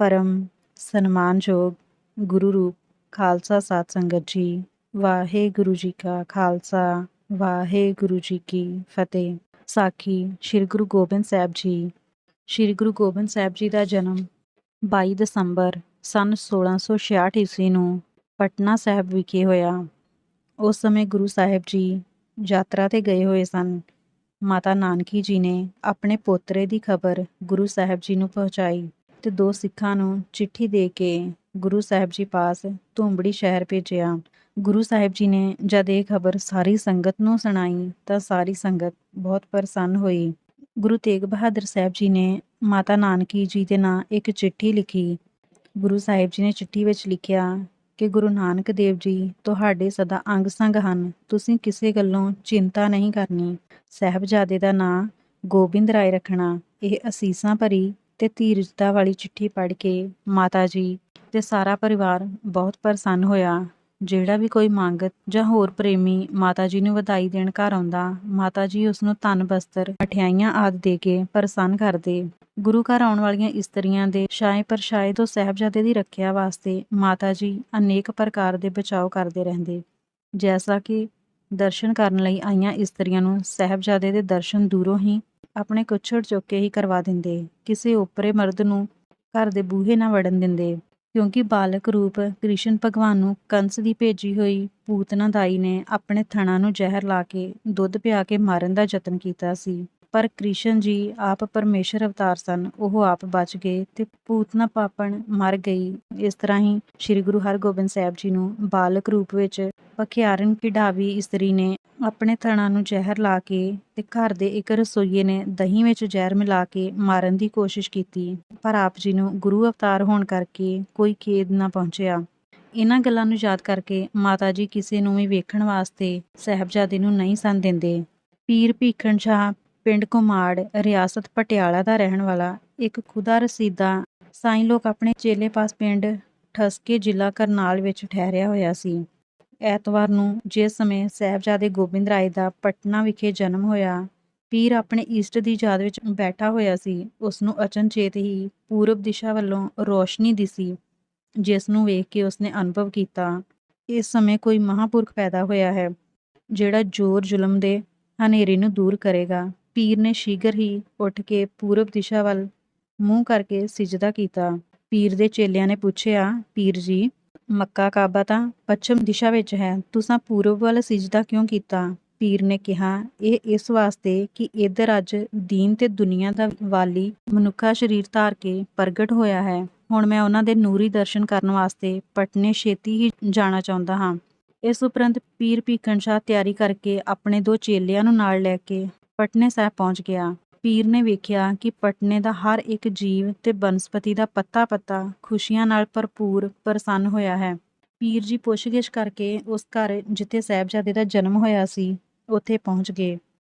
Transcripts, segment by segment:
परम सन्मानयोग गुरु रूप खालसा साध संगत जी, वाहेगुरु जी का खालसा वाहेगुरु जी की फतेह। ਸਾਖੀ ਸ਼੍ਰੀ ਗੁਰੂ ਗੋਬਿੰਦ ਸਾਹਿਬ ਜੀ। ਸ਼੍ਰੀ ਗੁਰੂ ਗੋਬਿੰਦ ਸਾਹਿਬ ਜੀ ਦਾ ਜਨਮ 22 ਦਸੰਬਰ ਸੰਨ 1666 ਈਸਵੀ ਨੂੰ ਪਟਨਾ ਸਾਹਿਬ ਵਿਖੇ ਹੋਇਆ। ਉਸ ਸਮੇਂ ਗੁਰੂ ਸਾਹਿਬ ਜੀ ਯਾਤਰਾ ਤੇ ਗਏ ਹੋਏ ਸਨ। ਮਾਤਾ ਨਾਨਕੀ ਜੀ ਨੇ ਆਪਣੇ ਪੋਤਰੇ ਦੀ ਖਬਰ ਗੁਰੂ ਸਾਹਿਬ ਜੀ ਨੂੰ ਪਹੁੰਚਾਈ ਤੇ 2 ਸਿੱਖਾਂ ਨੂੰ ਚਿੱਠੀ ਦੇ ਕੇ ਗੁਰੂ ਸਾਹਿਬ ਜੀ ਪਾਸ ਧੂੰਬੜੀ ਸ਼ਹਿਰ ਭੇਜਿਆ। ਗੁਰੂ ਸਾਹਿਬ ਜੀ ਨੇ ਜਦ ਇਹ ਖਬਰ ਸਾਰੀ ਸੰਗਤ ਨੂੰ ਸੁਣਾਈ ਤਾਂ ਸਾਰੀ ਸੰਗਤ ਬਹੁਤ ਪ੍ਰਸੰਨ ਹੋਈ। ਗੁਰੂ ਤੇਗ ਬਹਾਦਰ ਸਾਹਿਬ ਜੀ ਨੇ ਮਾਤਾ ਨਾਨਕੀ ਜੀ ਦੇ ਨਾਂ ਇੱਕ ਚਿੱਠੀ ਲਿਖੀ। ਗੁਰੂ ਸਾਹਿਬ ਜੀ ਨੇ ਚਿੱਠੀ ਵਿੱਚ ਲਿਖਿਆ ਕਿ ਗੁਰੂ ਨਾਨਕ ਦੇਵ ਜੀ ਤੁਹਾਡੇ ਸਦਾ ਅੰਗ ਸੰਗ ਹਨ, ਤੁਸੀਂ ਕਿਸੇ ਗੱਲੋਂ ਚਿੰਤਾ ਨਹੀਂ ਕਰਨੀ। ਸਾਹਿਬਜ਼ਾਦੇ ਦਾ ਨਾਂ ਗੋਬਿੰਦ ਰਾਏ ਰੱਖਣਾ। ਇਹ ਅਸੀਸਾਂ ਭਰੀ ਤੇ ਧੀਰਜਤਾ ਵਾਲੀ ਚਿੱਠੀ ਪੜ੍ਹ ਕੇ ਮਾਤਾ ਜੀ ਤੇ ਸਾਰਾ ਪਰਿਵਾਰ ਬਹੁਤ ਪ੍ਰਸੰਨ ਹੋਇਆ। ਜਿਹੜਾ ਵੀ ਕੋਈ ਮੰਗਤ ਜਾਂ ਹੋਰ ਪ੍ਰੇਮੀ ਮਾਤਾ ਜੀ ਨੂੰ ਵਧਾਈ ਦੇਣ ਘਰ ਆਉਂਦਾ, ਮਾਤਾ ਜੀ ਉਸ ਨੂੰ ਧਨ ਬਸਤਰ ਮਠਿਆਈਆਂ ਆਦਿ ਦੇ ਕੇ ਪ੍ਰਸੰਨ ਕਰਦੇ। ਗੁਰੂ ਘਰ ਆਉਣ ਵਾਲੀਆਂ ਇਸਤਰੀਆਂ ਦੇ ਸ਼ਾਏ ਪਰਛਾਏ ਤੋਂ ਸਾਹਿਬਜ਼ਾਦੇ ਦੀ ਰੱਖਿਆ ਵਾਸਤੇ ਮਾਤਾ ਜੀ ਅਨੇਕ ਪ੍ਰਕਾਰ ਦੇ ਬਚਾਓ ਕਰਦੇ ਰਹਿੰਦੇ। ਜੈਸਾ ਕਿ ਦਰਸ਼ਨ ਕਰਨ ਲਈ ਆਈਆਂ ਇਸਤਰੀਆਂ ਨੂੰ ਸਾਹਿਬਜ਼ਾਦੇ ਦੇ ਦਰਸ਼ਨ ਦੂਰੋਂ ਹੀ ਆਪਣੇ ਕੁੱਛੜ ਚੁੱਕ ਕੇ ਹੀ ਕਰਵਾ ਦਿੰਦੇ। ਕਿਸੇ ਓਪਰੇ ਮਰਦ ਨੂੰ ਘਰ ਦੇ ਬੂਹੇ ਨਾ ਵੜਨ ਦਿੰਦੇ, ਕਿਉਂਕਿ ਬਾਲਕ ਰੂਪ ਕ੍ਰਿਸ਼ਨ ਭਗਵਾਨ ਨੂੰ ਕੰਸ ਦੀ ਭੇਜੀ ਹੋਈ ਪੂਤਨਾ ਦਾਈ ਨੇ ਆਪਣੇ ਥਣਾਂ ਨੂੰ ਜ਼ਹਿਰ ਲਾ ਕੇ ਦੁੱਧ ਪਿਆ ਕੇ ਮਾਰਨ ਦਾ ਯਤਨ ਕੀਤਾ ਸੀ। ਪਰ ਕ੍ਰਿਸ਼ਨ ਜੀ ਆਪ ਪਰਮੇਸ਼ਰ ਅਵਤਾਰ ਸਨ, ਉਹ ਆਪ ਬਚ ਗਏ ਤੇ ਪੂਤਨਾ ਪਾਪਣ ਮਰ ਗਈ। ਇਸ ਤਰ੍ਹਾਂ ਹੀ ਸ੍ਰੀ ਗੁਰੂ ਹਰਗੋਬਿੰਦ ਸਾਹਿਬ ਜੀ ਨੂੰ ਬਾਲਕ ਰੂਪ ਵਿੱਚ ਭਖਿਆਰਨ ਕਿਡਾਵੀ ਇਸਤਰੀ ਨੇ ਆਪਣੇ ਥਣਾਂ ਨੂੰ ਜ਼ਹਿਰ ਲਾ ਕੇ ਤੇ ਘਰ ਦੇ ਇੱਕ ਰਸੋਈਏ ਨੇ ਦਹੀਂ ਵਿੱਚ ਜ਼ਹਿਰ ਮਿਲਾ ਕੇ ਮਾਰਨ ਦੀ ਕੋਸ਼ਿਸ਼ ਕੀਤੀ, ਪਰ ਆਪ ਜੀ ਨੂੰ ਗੁਰੂ ਅਵਤਾਰ ਹੋਣ ਕਰਕੇ ਕੋਈ ਖੇਦ ਨਾ ਪਹੁੰਚਿਆ। ਇਹਨਾਂ ਗੱਲਾਂ ਨੂੰ ਯਾਦ ਕਰਕੇ ਮਾਤਾ ਜੀ ਕਿਸੇ ਨੂੰ ਵੀ ਵੇਖਣ ਵਾਸਤੇ ਸਾਹਿਬਜ਼ਾਦੇ ਨੂੰ ਨਹੀਂ ਸਨ ਦਿੰਦੇ। ਪੀਰ ਭੀਖਣ ਸ਼ਾਹ ਪਿੰਡ ਘੁਮਾੜ ਰਿਆਸਤ ਪਟਿਆਲਾ ਦਾ ਰਹਿਣ ਵਾਲਾ ਇੱਕ ਖੁਦਾ ਰਸੀਦਾ ਸਾਈਂ ਲੋਕ ਆਪਣੇ ਚੇਲੇ ਪਾਸ ਪਿੰਡ ਠਸਕੇ ਜ਼ਿਲ੍ਹਾ ਕਰਨਾਲ ਵਿੱਚ ਠਹਿਰਿਆ ਹੋਇਆ ਸੀ। ਐਤਵਾਰ ਨੂੰ ਜਿਸ ਸਮੇਂ ਸਾਹਿਬਜ਼ਾਦੇ ਗੋਬਿੰਦ ਰਾਏ ਦਾ ਪਟਨਾ ਵਿਖੇ ਜਨਮ ਹੋਇਆ, ਪੀਰ ਆਪਣੇ ਇਸ਼ਟ ਦੀ ਯਾਦ ਵਿੱਚ ਬੈਠਾ ਹੋਇਆ ਸੀ। ਉਸ ਨੂੰ ਅਚਨਚੇਤ ਹੀ ਪੂਰਬ ਦਿਸ਼ਾ ਵੱਲੋਂ ਰੋਸ਼ਨੀ ਦਿਸੀ, ਜਿਸ ਨੂੰ ਵੇਖ ਕੇ ਉਸਨੇ ਅਨੁਭਵ ਕੀਤਾ ਇਸ ਸਮੇਂ ਕੋਈ ਮਹਾਂਪੁਰਖ ਪੈਦਾ ਹੋਇਆ ਹੈ ਜਿਹੜਾ ਜ਼ੋਰ ਜ਼ੁਲਮ ਦੇ ਹਨੇਰੇ ਨੂੰ ਦੂਰ ਕਰੇਗਾ। ਪੀਰ ਨੇ ਸ਼ੀਘਰ ਹੀ ਉੱਠ ਕੇ ਪੂਰਬ ਦਿਸ਼ਾ ਵੱਲ ਮੂੰਹ ਕਰਕੇ ਸਿਜਦਾ ਕੀਤਾ। ਪੀਰ ਦੇ ਚੇਲਿਆਂ ਨੇ ਪੁੱਛਿਆ, ਪੀਰ ਜੀ, ਮੱਕਾ ਕਾਬਾ ਤਾਂ ਪੱਛਮ ਦਿਸ਼ਾ ਵਿੱਚ ਹੈ, ਤੁਸੀਂ ਪੂਰਬ ਵੱਲ ਸਿਜਦਾ ਕਿਉਂ ਕੀਤਾ? ਪੀਰ ਨੇ ਕਿਹਾ, ਇਹ ਇਸ ਵਾਸਤੇ ਕਿ ਇੱਧਰ ਅੱਜ ਦੀਨ ਤੇ ਦੁਨੀਆ ਦਾ ਵਾਲੀ ਮਨੁੱਖਾ ਸਰੀਰ ਧਾਰ ਕੇ ਪ੍ਰਗਟ ਹੋਇਆ ਹੈ। ਹੁਣ ਮੈਂ ਉਹਨਾਂ ਦੇ ਨੂਰੀ ਦਰਸ਼ਨ ਕਰਨ ਵਾਸਤੇ ਪਟਨੇ ਛੇਤੀ ਹੀ ਜਾਣਾ ਚਾਹੁੰਦਾ ਹਾਂ। ਇਸ ਉਪਰੰਤ ਪੀਰ ਭੀਖਣ ਸ਼ਾਹ ਤਿਆਰੀ ਕਰਕੇ ਆਪਣੇ 2 ਚੇਲਿਆਂ ਨੂੰ ਨਾਲ ਲੈ ਕੇ ਪਟਨੇ ਸਾਹਿਬ ਪਹੁੰਚ ਗਿਆ। ਪੀਰ ਨੇ ਵੇਖਿਆ ਕਿ ਪਟਨੇ ਦਾ ਹਰ ਇੱਕ ਜੀਵ ਤੇ ਬਨਸਪਤੀ ਦਾ ਪੱਤਾ ਪੱਤਾ ਖੁਸ਼ੀਆਂ ਨਾਲ ਭਰਪੂਰ ਪ੍ਰਸੰਨ ਹੋਇਆ ਹੈ। ਪੀਰ ਜੀ ਪੁੱਛਗਿੱਛ ਕਰਕੇ ਉਸ ਘਰ ਜਿੱਥੇ ਸਾਹਿਬਜ਼ਾਦੇ ਦਾ ਜਨਮ ਹੋਇਆ ਸੀ ਉੱਥੇ ਪਹੁੰਚ ਗਏ।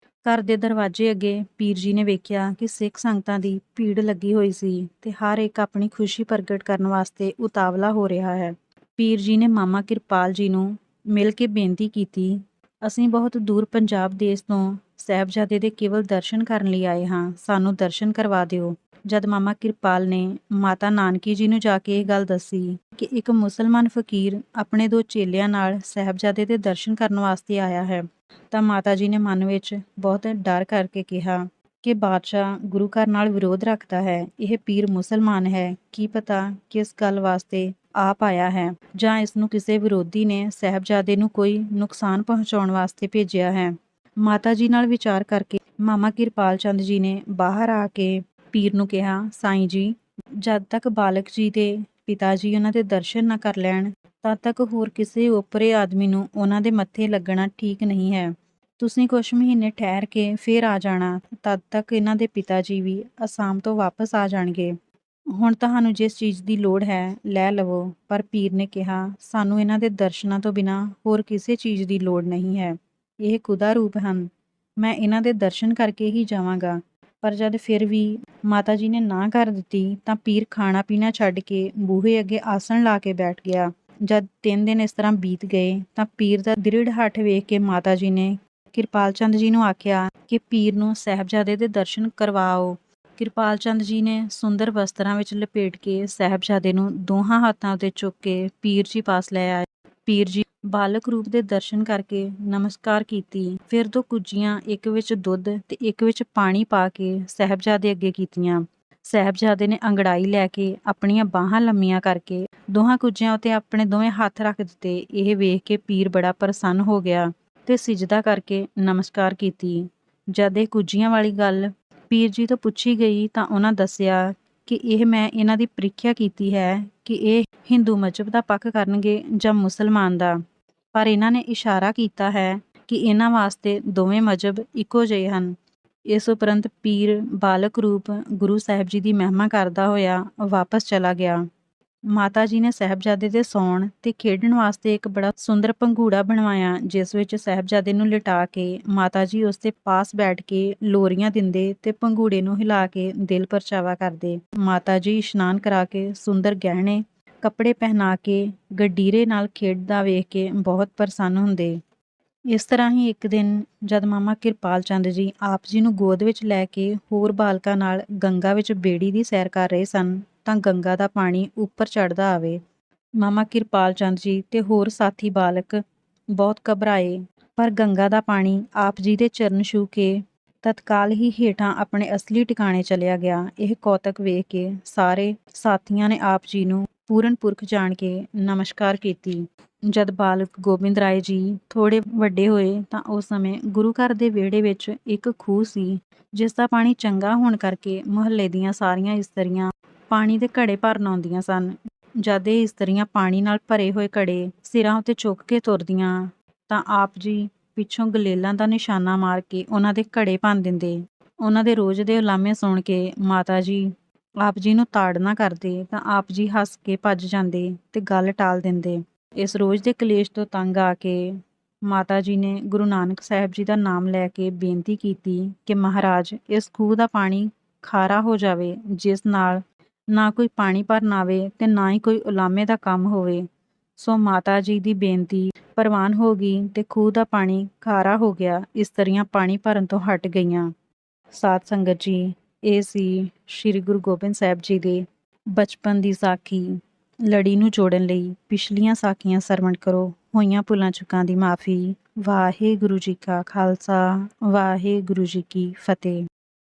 ਘਰ ਦੇ ਦਰਵਾਜ਼ੇ ਅੱਗੇ ਪੀਰ ਜੀ ਨੇ ਵੇਖਿਆ ਕਿ ਸਿੱਖ ਸੰਗਤਾਂ ਦੀ ਭੀੜ ਲੱਗੀ ਹੋਈ ਸੀ ਤੇ ਹਰ ਇੱਕ ਆਪਣੀ ਖੁਸ਼ੀ ਪ੍ਰਗਟ ਕਰਨ ਵਾਸਤੇ ਉਤਾਵਲਾ ਹੋ ਰਿਹਾ ਹੈ। ਪੀਰ ਜੀ ਨੇ ਮਾਮਾ ਕਿਰਪਾਲ ਜੀ ਨੂੰ ਮਿਲ ਕੇ ਬੇਨਤੀ ਕੀਤੀ, ਅਸੀਂ ਬਹੁਤ ਦੂਰ ਪੰਜਾਬ ਦੇਸ਼ ਤੋਂ ਸਾਹਿਬਜ਼ਾਦੇ ਦੇ ਕੇਵਲ ਦਰਸ਼ਨ ਕਰਨ ਲਈ ਆਏ ਹਾਂ, ਸਾਨੂੰ ਦਰਸ਼ਨ ਕਰਵਾ ਦਿਓ। ਜਦ ਮਾਮਾ ਕਿਰਪਾਲ ਨੇ ਮਾਤਾ ਨਾਨਕੀ ਜੀ ਨੂੰ ਜਾ ਕੇ ਇਹ ਗੱਲ ਦੱਸੀ ਕਿ ਇੱਕ ਮੁਸਲਮਾਨ ਫਕੀਰ ਆਪਣੇ 2 ਚੇਲਿਆਂ ਨਾਲ ਸਾਹਿਬਜ਼ਾਦੇ ਦੇ ਦਰਸ਼ਨ ਕਰਨ ਵਾਸਤੇ ਆਇਆ ਹੈ, ਤਾਂ ਮਾਤਾ ਜੀ ਨੇ ਮਨ ਵਿੱਚ ਬਹੁਤ ਡਰ ਕਰਕੇ ਕਿਹਾ ਕਿ ਬਾਦਸ਼ਾਹ ਗੁਰੂ ਘਰ ਨਾਲ ਵਿਰੋਧ ਰੱਖਦਾ ਹੈ, ਇਹ ਪੀਰ ਮੁਸਲਮਾਨ ਹੈ, ਕੀ ਪਤਾ ਕਿਸ ਗੱਲ ਵਾਸਤੇ ਆਪ ਆਇਆ ਹੈ, ਜਾਂ ਇਸ ਨੂੰ ਕਿਸੇ ਵਿਰੋਧੀ ਨੇ ਸਾਹਿਬਜ਼ਾਦੇ ਨੂੰ ਕੋਈ ਨੁਕਸਾਨ ਪਹੁੰਚਾਉਣ ਵਾਸਤੇ ਭੇਜਿਆ ਹੈ। ਮਾਤਾ ਜੀ ਨਾਲ ਵਿਚਾਰ ਕਰਕੇ ਮਾਮਾ ਕਿਰਪਾਲ ਚੰਦ ਜੀ ਨੇ ਬਾਹਰ ਆ ਕੇ ਪੀਰ ਨੂੰ ਕਿਹਾ, ਸਾਈਂ ਜੀ, ਜਦ ਤੱਕ ਬਾਲਕ ਜੀ ਦੇ ਪਿਤਾ ਜੀ ਉਹਨਾਂ ਦੇ ਦਰਸ਼ਨ ਨਾ ਕਰ ਲੈਣ ਤਦ ਤੱਕ ਹੋਰ ਕਿਸੇ ਓਪਰੇ ਆਦਮੀ ਨੂੰ ਉਹਨਾਂ ਦੇ ਮੱਥੇ ਲੱਗਣਾ ਠੀਕ ਨਹੀਂ ਹੈ। ਤੁਸੀਂ ਕੁਝ ਮਹੀਨੇ ਠਹਿਰ ਕੇ ਫੇਰ ਆ ਜਾਣਾ, ਤਦ ਤੱਕ ਇਹਨਾਂ ਦੇ ਪਿਤਾ ਜੀ ਵੀ ਅਸਾਮ ਤੋਂ ਵਾਪਸ ਆ ਜਾਣਗੇ। ਹੁਣ ਤੁਹਾਨੂੰ ਜਿਸ ਚੀਜ਼ ਦੀ ਲੋੜ ਹੈ ਲੈ ਲਵੋ। ਪਰ ਪੀਰ ਨੇ ਕਿਹਾ, ਸਾਨੂੰ ਇਹਨਾਂ ਦੇ ਦਰਸ਼ਨਾਂ ਤੋਂ ਬਿਨਾਂ ਹੋਰ ਕਿਸੇ ਚੀਜ਼ ਦੀ ਲੋੜ ਨਹੀਂ ਹੈ, ਇਹ ਖੁਦਾ ਰੂਪ ਹਨ, ਮੈਂ ਇਹਨਾਂ ਦੇ ਦਰਸ਼ਨ ਕਰਕੇ ਹੀ ਜਾਵਾਂਗਾ। ਪਰ ਜਦ ਫਿਰ ਵੀ ਮਾਤਾ ਜੀ ਨੇ ਨਾ ਕਰ ਦਿੱਤੀ ਤਾਂ ਪੀਰ ਖਾਣਾ ਪੀਣਾ ਛੱਡ ਕੇ ਬੂਹੇ ਅੱਗੇ ਆਸਣ ਲਾ ਕੇ ਬੈਠ ਗਿਆ। ਜਦ 3 ਦਿਨ ਇਸ ਤਰ੍ਹਾਂ ਬੀਤ ਗਏ ਤਾਂ ਪੀਰ ਦਾ ਦ੍ਰਿੜ ਹੱਠ ਵੇਖ ਕੇ ਮਾਤਾ ਜੀ ਨੇ ਕਿਰਪਾਲ ਚੰਦ ਜੀ ਨੂੰ ਆਖਿਆ ਕਿ ਪੀਰ ਨੂੰ ਸਾਹਿਬਜ਼ਾਦੇ ਦੇ ਦਰਸ਼ਨ ਕਰਵਾਓ। ਕਿਰਪਾਲ ਚੰਦ ਜੀ ਨੇ ਸੁੰਦਰ ਵਸਤਰਾਂ ਵਿੱਚ ਲਪੇਟ ਕੇ ਸਾਹਿਬਜ਼ਾਦੇ ਨੂੰ ਦੋਹਾਂ ਹੱਥਾਂ ਉੱਤੇ ਚੁੱਕ ਕੇ ਪੀਰ ਜੀ ਪਾਸ ਲੈ ਆਏ। ਪੀਰ ਜੀ ਬਾਲਕ ਰੂਪ ਦੇ ਦਰਸ਼ਨ ਕਰਕੇ ਨਮਸਕਾਰ ਕੀਤੀ। ਫਿਰ 2 ਕੁੱਜੀਆਂ, ਇੱਕ ਵਿੱਚ ਦੁੱਧ ਤੇ ਇੱਕ ਵਿੱਚ ਪਾਣੀ ਪਾ ਕੇ ਸਾਹਿਬਜ਼ਾਦੇ ਅੱਗੇ ਕੀਤੀਆਂ। ਸਾਹਿਬਜ਼ਾਦੇ ਨੇ ਅੰਗੜਾਈ ਲੈ ਕੇ ਆਪਣੀਆਂ ਬਾਹਾਂ ਲੰਮੀਆਂ ਕਰਕੇ ਦੋਹਾਂ ਕੁੱਜਿਆਂ ਉੱਤੇ ਆਪਣੇ ਦੋਵੇਂ ਹੱਥ ਰੱਖ ਦਿੱਤੇ। ਇਹ ਵੇਖ ਕੇ ਪੀਰ ਬੜਾ ਪ੍ਰਸੰਨ ਹੋ ਗਿਆ ਤੇ ਸਿਜਦਾ ਕਰਕੇ ਨਮਸਕਾਰ ਕੀਤੀ। ਜਦ ਇਹ ਕੁੱਜੀਆਂ ਵਾਲੀ ਗੱਲ ਪੀਰ ਜੀ ਤੋਂ ਪੁੱਛੀ ਗਈ ਤਾਂ ਉਹਨਾਂ ਦੱਸਿਆ ਕਿ ਇਹ ਮੈਂ ਇਹਨਾਂ ਦੀ ਪ੍ਰੀਖਿਆ ਕੀਤੀ ਹੈ ਕਿ ਇਹ ਹਿੰਦੂ ਮਜ਼ਹਬ ਦਾ ਪੱਖ ਕਰਨਗੇ ਜਾਂ ਮੁਸਲਮਾਨ ਦਾ, ਪਰ ਇਹਨਾਂ ਨੇ ਇਸ਼ਾਰਾ ਕੀਤਾ ਹੈ ਕਿ ਇਹਨਾਂ ਵਾਸਤੇ ਦੋਵੇਂ ਮਜ਼ਹਬ ਇੱਕੋ ਜਿਹੇ ਹਨ। ਇਸ ਉਪਰੰਤ ਪੀਰ ਬਾਲਕ ਰੂਪ ਗੁਰੂ ਸਾਹਿਬ ਜੀ ਦੀ ਮਹਿਮਾ ਕਰਦਾ ਹੋਇਆ ਵਾਪਸ ਚਲਾ ਗਿਆ। ਮਾਤਾ ਜੀ ਨੇ ਸਾਹਿਬਜ਼ਾਦੇ ਦੇ ਸੌਣ ਤੇ ਖੇਡਣ ਵਾਸਤੇ ਇੱਕ ਬੜਾ ਸੁੰਦਰ ਪੰਘੂੜਾ ਬਣਵਾਇਆ, ਜਿਸ ਵਿੱਚ ਸਾਹਿਬਜ਼ਾਦੇ ਨੂੰ ਲਿਟਾ ਕੇ ਮਾਤਾ ਜੀ ਉਸ ਦੇ ਪਾਸ ਬੈਠ ਕੇ ਲੋਰੀਆਂ ਦਿੰਦੇ ਤੇ ਪੰਘੂੜੇ ਨੂੰ ਹਿਲਾ ਕੇ ਦਿਲ ਪਰਚਾਵਾ ਕਰਦੇ। ਮਾਤਾ ਜੀ ਇਸ਼ਨਾਨ ਕਰਾ ਕੇ ਸੁੰਦਰ ਗਹਿਣੇ ਕੱਪੜੇ ਪਹਿਨਾ ਕੇ ਗਡੀਰੇ ਨਾਲ ਖੇਡਦਾ ਵੇਖ ਕੇ ਬਹੁਤ ਪ੍ਰਸੰਨ ਹੁੰਦੇ। ਇਸ ਤਰ੍ਹਾਂ ਹੀ ਇੱਕ ਦਿਨ ਜਦ ਮਾਮਾ ਕਿਰਪਾਲ ਚੰਦ ਜੀ ਆਪ ਜੀ ਨੂੰ ਗੋਦ ਵਿੱਚ ਲੈ ਕੇ ਹੋਰ ਬਾਲਕਾਂ ਨਾਲ ਗੰਗਾ ਵਿੱਚ ਬੇੜੀ ਦੀ ਸੈਰ ਕਰ ਰਹੇ ਸਨ ਤਾਂ ਗੰਗਾ ਦਾ ਪਾਣੀ ਉੱਪਰ ਚੜ੍ਹਦਾ ਆਵੇ। ਮਾਮਾ ਕਿਰਪਾਲ ਚੰਦ ਜੀ ਤੇ ਹੋਰ ਸਾਥੀ ਬਾਲਕ ਬਹੁਤ ਘਬਰਾਏ, ਪਰ ਗੰਗਾ ਦਾ ਪਾਣੀ ਆਪ ਜੀ ਦੇ ਚਰਨ ਛੂਹ ਕੇ ਤਤਕਾਲ ਹੀ ਹੇਠਾਂ ਆਪਣੇ ਅਸਲੀ ਟਿਕਾਣੇ ਚਲਿਆ ਗਿਆ। ਇਹ ਕੌਤਕ ਵੇਖ ਕੇ ਸਾਰੇ ਸਾਥੀਆਂ ਨੇ ਆਪ ਜੀ ਨੂੰ ਪੂਰਨ ਪੁਰਖ ਜਾਣ ਕੇ ਨਮਸਕਾਰ ਕੀਤੀ। ਜਦ ਬਾਲਕ ਗੋਬਿੰਦ ਰਾਏ ਜੀ ਥੋੜੇ ਵੱਡੇ ਹੋਏ ਤਾਂ ਉਸ ਸਮੇਂ ਗੁਰੂ ਘਰ ਦੇ ਵਿਹੜੇ ਵਿੱਚ ਇੱਕ ਖੂਹ ਸੀ, ਜਿਸ ਦਾ ਪਾਣੀ ਚੰਗਾ ਹੋਣ ਕਰਕੇ ਮੁਹੱਲੇ ਦੀਆਂ ਸਾਰੀਆਂ ਇਸਤਰੀਆਂ ਪਾਣੀ ਦੇ ਘੜੇ ਭਰਨ ਆਉਂਦੀਆਂ ਸਨ। ਜਦ ਇਹ ਇਸਤਰੀਆਂ ਪਾਣੀ ਨਾਲ ਭਰੇ ਹੋਏ ਘੜੇ ਸਿਰਾਂ ਉੱਤੇ ਚੁੱਕ ਕੇ ਤੁਰਦੀਆਂ ਤਾਂ ਆਪ ਜੀ ਪਿੱਛੋਂ ਗਲੇਲਾਂ ਦਾ ਨਿਸ਼ਾਨਾ ਮਾਰ ਕੇ ਉਹਨਾਂ ਦੇ ਘੜੇ ਭੰਨ ਦਿੰਦੇ। ਉਹਨਾਂ ਦੇ ਰੋਜ਼ ਦੇ ਉਲਾਮੇ ਸੁਣ ਕੇ ਮਾਤਾ ਜੀ ਆਪ ਜੀ ਨੂੰ ਤਾੜਨਾ ਕਰਦੇ ਤਾਂ ਆਪ ਜੀ ਹੱਸ ਕੇ ਭੱਜ ਜਾਂਦੇ ਤੇ ਗੱਲ ਟਾਲ ਦਿੰਦੇ। ਇਸ ਰੋਜ਼ ਦੇ ਕਲੇਸ਼ ਤੋਂ ਤੰਗ ਆ ਕੇ ਮਾਤਾ ਜੀ ਨੇ ਗੁਰੂ ਨਾਨਕ ਸਾਹਿਬ ਜੀ ਦਾ ਨਾਮ ਲੈ ਕੇ ਬੇਨਤੀ ਕੀਤੀ ਕਿ ਮਹਾਰਾਜ ਇਸ ਖੂਹ ਦਾ ਪਾਣੀ ਖਾਰਾ ਹੋ ਜਾਵੇ, ਜਿਸ ਨਾਲ ਨਾ ਕੋਈ ਪਾਣੀ ਭਰਨ ਆਵੇ ਤੇ ਨਾ ਹੀ ਕੋਈ ਉਲਾਮੇ ਦਾ ਕੰਮ ਹੋਵੇ। ਸੋ ਮਾਤਾ ਜੀ ਦੀ ਬੇਨਤੀ ਪ੍ਰਵਾਨ ਹੋ ਗਈ ਤੇ ਖੂਹ ਦਾ ਪਾਣੀ ਖਾਰਾ ਹੋ ਗਿਆ। ਇਸਤਰੀਆਂ ਪਾਣੀ ਭਰਨ ਤੋਂ ਹਟ ਗਈਆਂ। ਸਾਧ ਸੰਗਤ ਜੀ, ਇਹ ਸੀ ਸ਼੍ਰੀ ਗੁਰੂ ਗੋਬਿੰਦ ਸਾਹਿਬ ਜੀ ਦੇ ਬਚਪਨ ਦੀ ਸਾਖੀ। ਲੜੀ ਨੂੰ ਜੋੜਨ ਲਈ ਪਿਛਲੀਆਂ ਸਾਖੀਆਂ ਸਰਵਣ ਕਰੋ। ਹੋਈਆਂ ਭੁੱਲਾਂ ਚੁੱਕਾਂ ਦੀ ਮਾਫੀ। ਵਾਹਿਗੁਰੂ ਜੀ ਕਾ ਖਾਲਸਾ, ਵਾਹਿਗੁਰੂ ਜੀ ਕੀ ਫਤਿਹ।